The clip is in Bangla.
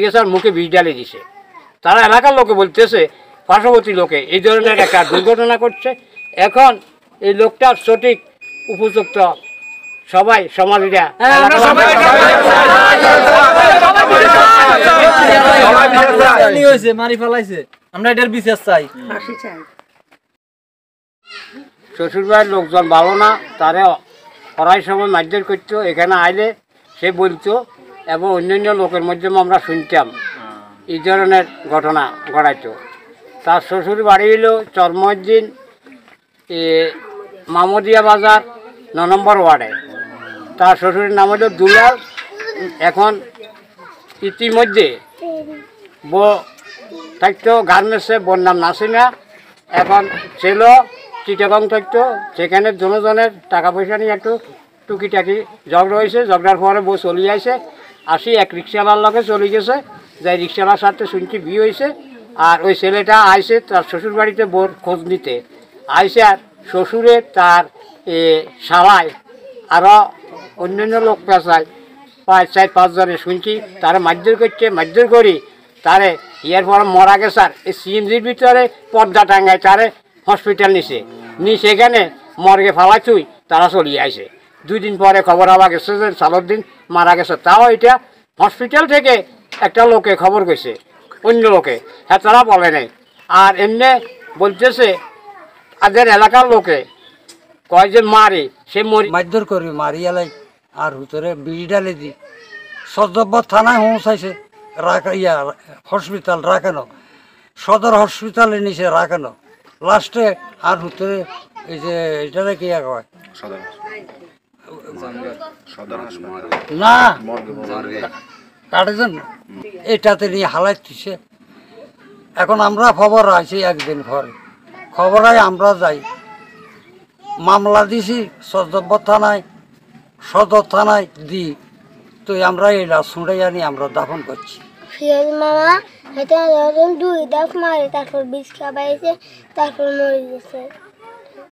গেছে মুখে বিষ ঢালি দিছে। তারা এলাকার লোকে বলতেছে পার্শ্ববর্তী লোকে এই ধরনের একটা দুর্ঘটনা করছে। এখন এই লোকটার সঠিক উপযুক্ত সবাই সমাজীরা মারি ফেলাইছে, আমরা এটার বিচার চাই। শ্বশুরবাড়ির লোকজন ভালো না, তারা পড়াই সময় মারধর করতো, এখানে আইলে সে বলতো এবং অন্যান্য লোকের মধ্যে আমরা শুনতাম এই ধরনের ঘটনা ঘটাইতো। তার শ্বশুর বাড়ি হলো চরমদ্দিন মামদিয়া বাজার ৯ নম্বর ওয়ার্ডে। তার শ্বশুরের নাম হলো দুলাল। এখন ইতিমধ্যে থাকতো গার্মেন্টসে, বোর নাম নাসিমা। এখন ছিল চিটাগং থাকতো, সেখানে জনজনের টাকা পয়সা নিয়ে একটু টুকিটাকি ঝগড়া হয়েছে। ঝগড়ার পরে বউ চলে আসে, আসি এক রিক্সাওয়ালার লগে চলে গেছে, যাই রিক্সাওয়ালার সাথে শুনছি বিয়ে হয়েছে। আর ওই ছেলেটা আইসে তার শ্বশুর বাড়িতে বোর খোঁজ নিতে আইসে, আর শ্বশুরের তার শালায় আরও অন্যান্য লোক পেশায় 5-4-5 জনে শুনছি তারা মারধর করছে। মারধর করি তারে ইয়ার পর মরা গেছে। আর এই সিএনজির ভিতরে পর্দা টাঙ্গায় তারে হসপিটাল নিছে, সেখানে মর্গে ফালাচুই তারা চলিয়ে আসে। 2 দিন পরে খবর আবার গেছে যে সালুদ্দিন মারা গেছে। তাও এটা হসপিটাল থেকে একটা লোকে খবর গেছে, অন্য লোকে, হ্যাঁ তারা বলে নাই। আর এমনি বলতেছে তাদের এলাকার লোকে কয় যে মারি, সে মারধর করবি মারি এলাই আর ভিতরে বিড়ি ডালে দি সদর থানায় পৌঁছাইছে, হসপিটাল রাখানো, সদর হসপিটালে নিচে রাখানো। লাস্টে আর ভিতরে এই যে এটারে কি কয় না কাটেছেন, এটাতে নিয়ে হালাই দিছে। এখন আমরা খবর আছি একদিন পরে, খবর হয় আমরা যাই, মামলা দিছি সদর থানায় দিই। তো আমরা এই লাশ ছুঁড়ে আনি আমরা দাফন করছি। ফিরোজ মামা এটা 2 দাফ মারে, তারপর বিষ খাবাইছে, তারপর মরে গেছে।